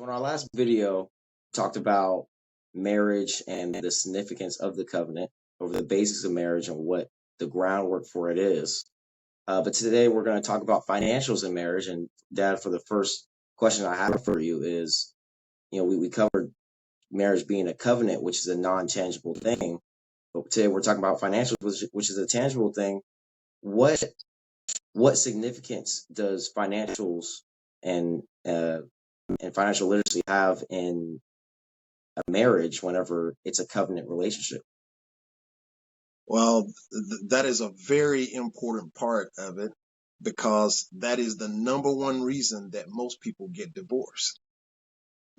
In our last video, we talked about marriage and the significance of the covenant over the basics of marriage and what the groundwork for it is. But today we're going to talk about financials in marriage. And Dad, for the first question I have for you is, we covered marriage being a covenant, which is a non-tangible thing. But today we're talking about financials, which is a tangible thing. What significance does financials and financial literacy have in a marriage whenever it's a covenant relationship? Well, that is a very important part of it, because that is the number one reason that most people get divorced,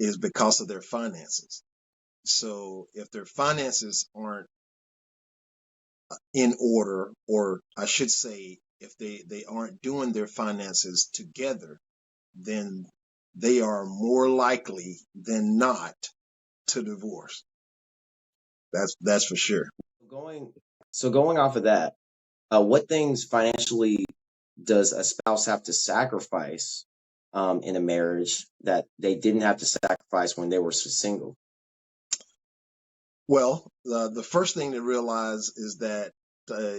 is because of their finances. So if their finances aren't in order, or I should say, if they aren't doing their finances together, then they are more likely than not to divorce. That's for sure. Going off of that, what things financially does a spouse have to sacrifice in a marriage that they didn't have to sacrifice when they were single? Well, the first thing to realize is that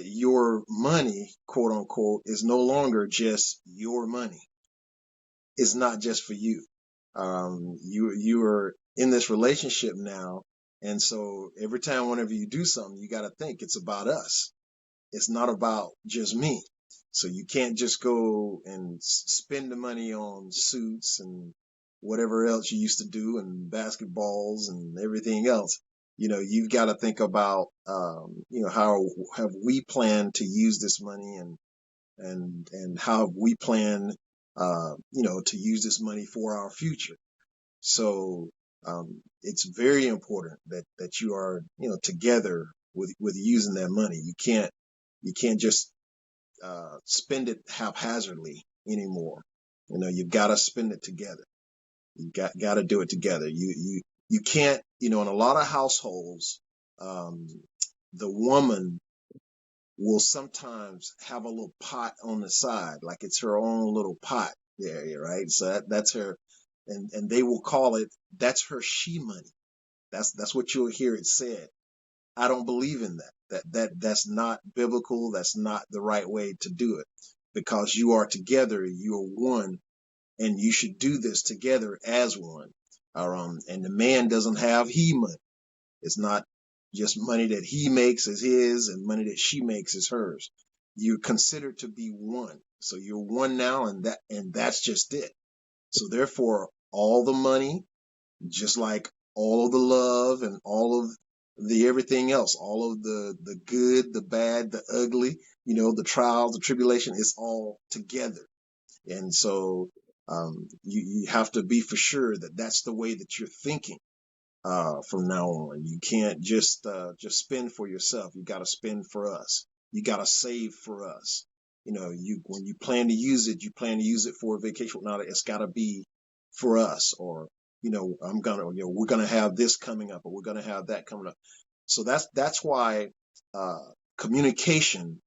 your money, quote unquote, is no longer just your money. It's not just for you. You are in this relationship now, and so every time, whenever you do something, you got to think it's about us. It's not about just me. So you can't just go and spend the money on suits and whatever else you used to do, and basketballs and everything else. You've got to think about, how have we planned to use this money, and how have we planned, to use this money for our future. So, it's very important that you are, together with using that money. You can't just, spend it haphazardly anymore. You've got to spend it together. You got to do it together. You can't, in a lot of households, the woman will sometimes have a little pot on the side, like it's her own little pot there, right? So that's her, and they will call it, that's her she money. That's what you'll hear it said. I don't believe in that. That's not biblical. That's not the right way to do it, because you are together, you are one, and you should do this together as one. And the man doesn't have he money. It's not just money that he makes is his and money that she makes is hers. You're considered to be one. So you're one now, and that's just it. So therefore, all the money, just like all of the love and all of the everything else, all of the good, the bad, the ugly, the trials, the tribulation, is all together. And so you have to be for sure that that's the way that you're thinking from now on. You can't just spend for yourself. You got to spend for us. You got to save for us. When you plan to use it, you plan to use it for a vacation. Now it's got to be for us, or we're gonna have this coming up, or we're gonna have that coming up. So that's why communication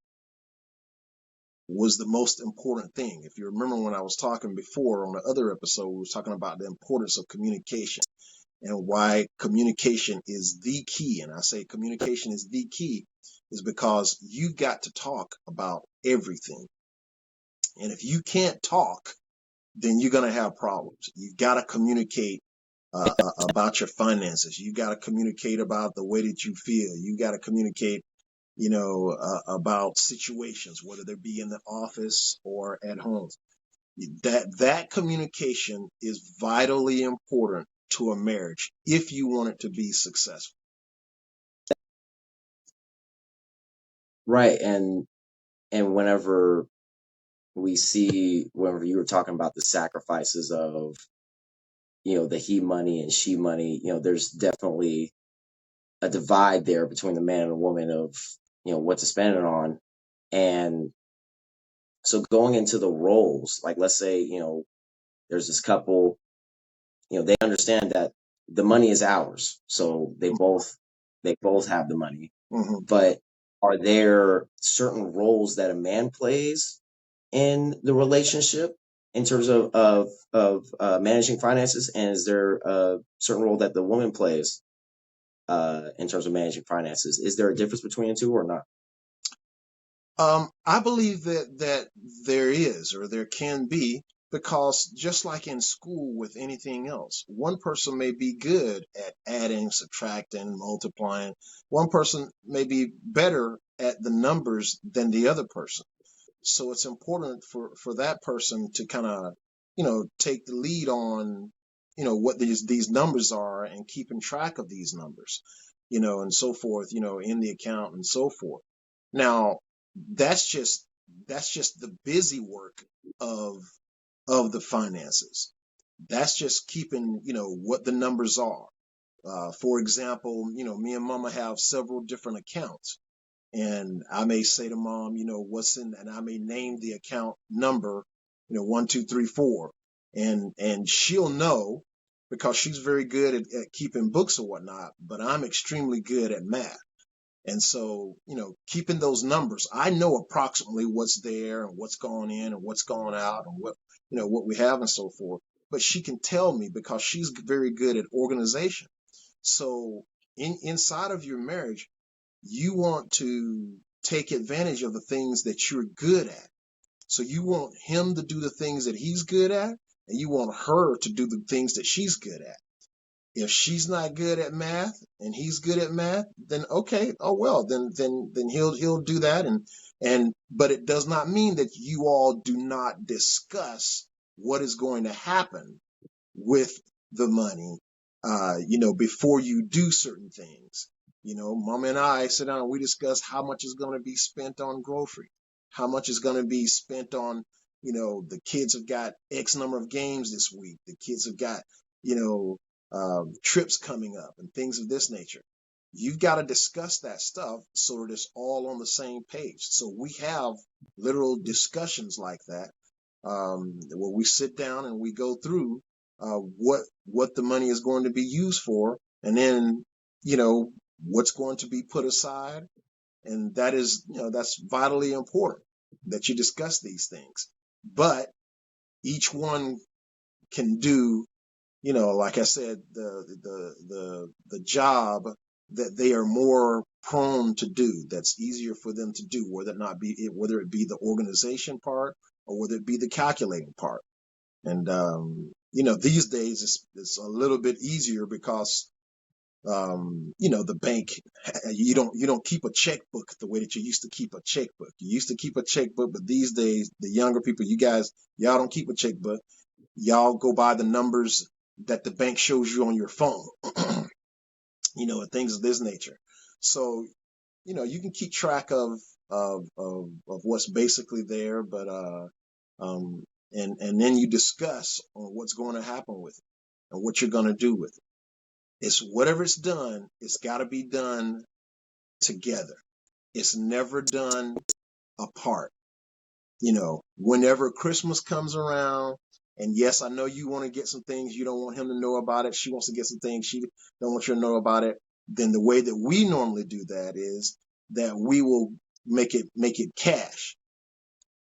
was the most important thing. If you remember, when I was talking before on the other episode, we was talking about the importance of communication and why communication is the key. And I say communication is the key is because you've got to talk about everything. And if you can't talk, then you're going to have problems. You've got to communicate about your finances. You got to communicate about the way that you feel. You got to communicate, about situations, whether they be in the office or at home. That communication is vitally important to a marriage if you want it to be successful. Right. And whenever you were talking about the sacrifices of, the he money and she money, there's definitely a divide there between the man and the woman of, what to spend it on. And so going into the roles, like let's say, there's this couple, they understand that the money is ours. So they both have the money. Mm-hmm. But are there certain roles that a man plays in the relationship in terms of managing finances, and is there a certain role that the woman plays in terms of managing finances? Is there a difference between the two or not? I believe that there is, or there can be, because just like in school with anything else, one person may be good at adding, subtracting, multiplying. One person may be better at the numbers than the other person. So it's important for that person to kind of, take the lead on, what these numbers are and keeping track of these numbers, and so forth, in the account and so forth. Now, that's just the busy work of the finances. That's just keeping, what the numbers are. For example, me and mama have several different accounts. And I may say to mom, what's in, and I may name the account number, 1, 2, 3, 4, and she'll know because she's very good at keeping books or whatnot. But I'm extremely good at math, and so keeping those numbers, I know approximately what's there and what's gone in and what's gone out and what we have and so forth. But she can tell me because she's very good at organization. So inside of your marriage, you want to take advantage of the things that you're good at. So you want him to do the things that he's good at, and you want her to do the things that she's good at. If she's not good at math and he's good at math, then okay, oh well, then he'll do that, and but it does not mean that you all do not discuss what is going to happen with the money, before you do certain things. Mom and I sit down and we discuss how much is going to be spent on grocery, how much is going to be spent on, the kids have got X number of games this week. The kids have got, trips coming up and things of this nature. You've got to discuss that stuff so that it's all on the same page. So we have literal discussions like that, where we sit down and we go through what the money is going to be used for, and then what's going to be put aside, and that is that's vitally important that you discuss these things. But each one can do, like I said, the job that they are more prone to do, that's easier for them to do, whether it be the organization part or whether it be the calculating part. And these days it's a little bit easier because the bank, you don't keep a checkbook the way that you used to keep a checkbook. You used to keep a checkbook, but these days the younger people, y'all don't keep a checkbook. Y'all go by the numbers that the bank shows you on your phone, and things of this nature. So, you can keep track of what's basically there, but and then you discuss on what's going to happen with it and what you're going to do with it. It's whatever it's done, it's got to be done together. It's never done apart. Whenever Christmas comes around, and yes, I know you want to get some things, you don't want him to know about it. She wants to get some things, she don't want you to know about it. Then the way that we normally do that is that we will make it cash.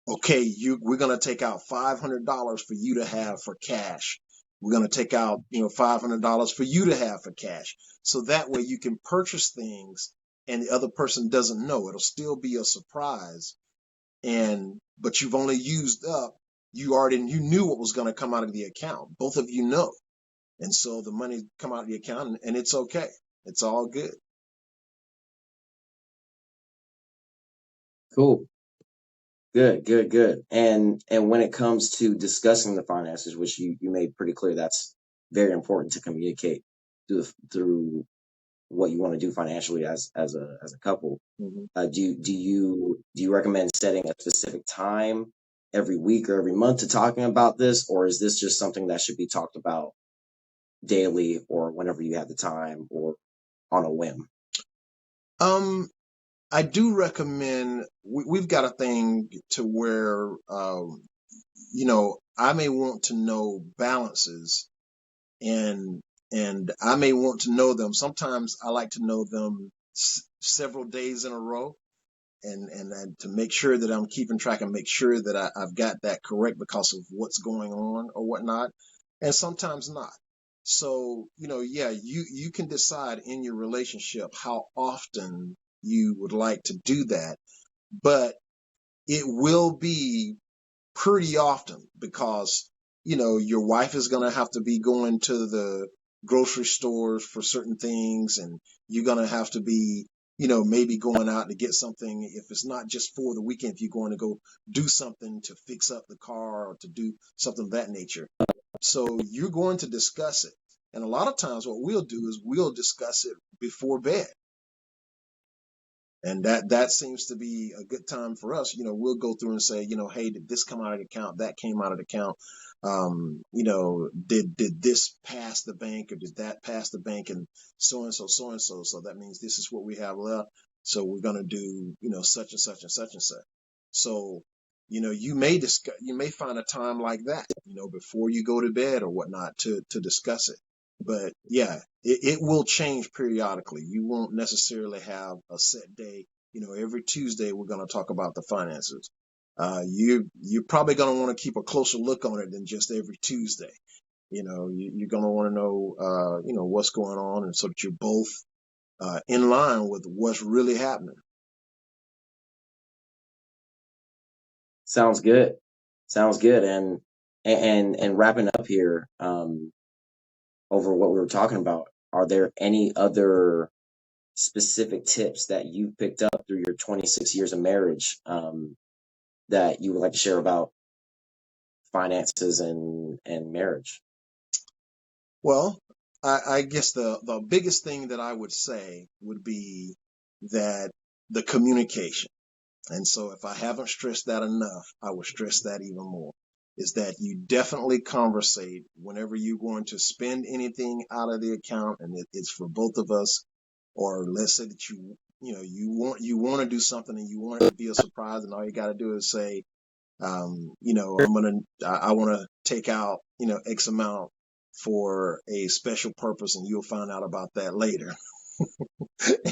Okay, we're going to take out $500 for you to have for cash. We're going to take out, $500 for you to have for cash. So that way you can purchase things and the other person doesn't know. It'll still be a surprise. But you've only used up, you knew what was going to come out of the account. Both of you know. And so the money come out of the account and it's okay. It's all good. Cool. Good, good, good. And when it comes to discussing the finances, which you made pretty clear, that's very important to communicate through what you want to do financially as a couple. Mm-hmm. Do you recommend setting a specific time every week or every month to talking about this, or is this just something that should be talked about daily or whenever you have the time or on a whim? I do recommend, we've got a thing to where, I may want to know balances and I may want to know them. Sometimes I like to know them several days in a row. and to make sure that I'm keeping track and make sure that I've got that correct because of what's going on or whatnot, and sometimes not. So, yeah, you can decide in your relationship how often you would like to do that, but it will be pretty often because your wife is going to have to be going to the grocery stores for certain things, and you're going to have to be maybe going out to get something. If it's not just for the weekend, if you're going to go do something to fix up the car or to do something of that nature, so you're going to discuss it. And a lot of times what we'll do is we'll discuss it before bed. And that seems to be a good time for us. We'll go through and say, hey, did this come out of the account? That came out of the account. Did this pass the bank or did that pass the bank? And so and so, so and so. So that means this is what we have left. So we're going to do, such and such and such and such. So, you may find a time like that, before you go to bed or whatnot to discuss it. But yeah, it will change periodically. You won't necessarily have a set day. Every Tuesday we're going to talk about the finances. You're probably going to want to keep a closer look on it than just every Tuesday. You're going to want to know, what's going on, and so that you're both in line with what's really happening. Sounds good. Sounds good. And wrapping up here, over what we were talking about, are there any other specific tips that you picked up through your 26 years of marriage, that you would like to share about finances and marriage? Well, I guess the biggest thing that I would say would be that the communication. And so if I haven't stressed that enough, I will stress that even more, is that you definitely conversate whenever you're going to spend anything out of the account, and it's for both of us. Or let's say that you want to do something and you want it to be a surprise, and all you got to do is say, I want to take out, X amount for a special purpose, and you'll find out about that later.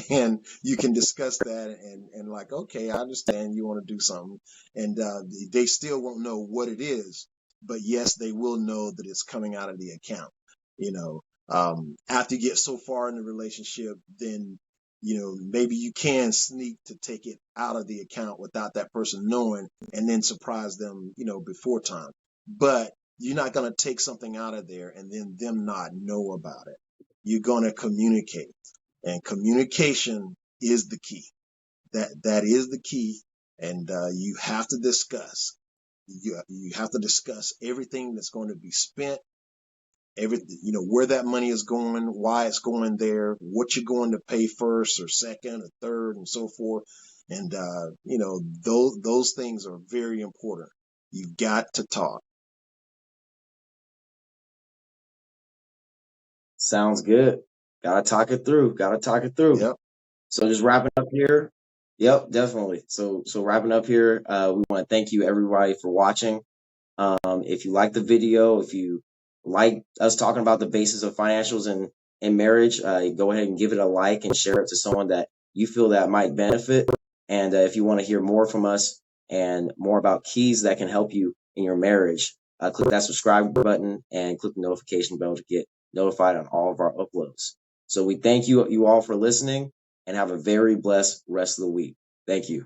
And you can discuss that and like, okay, I understand you want to do something. And they still won't know what it is, but yes, they will know that it's coming out of the account. After you get so far in the relationship, then maybe you can sneak to take it out of the account without that person knowing, and then surprise them, before time. But you're not going to take something out of there and then them not know about it. You're going to communicate, and communication is the key. That is the key. And you have to discuss. You have to discuss everything that's going to be spent, where that money is going, why it's going there, what you're going to pay first or second or third, and so forth. And those things are very important. You've got to talk. Sounds good. Gotta talk it through. Gotta talk it through. Yep. So just wrapping up here. Yep, definitely. So wrapping up here, we want to thank you everybody for watching. If you like the video, if you like us talking about the basis of financials and marriage, go ahead and give it a like and share it to someone that you feel that might benefit. And if you want to hear more from us and more about keys that can help you in your marriage, click that subscribe button and click the notification bell to get notified on all of our uploads. So we thank you all for listening, and have a very blessed rest of the week. Thank you.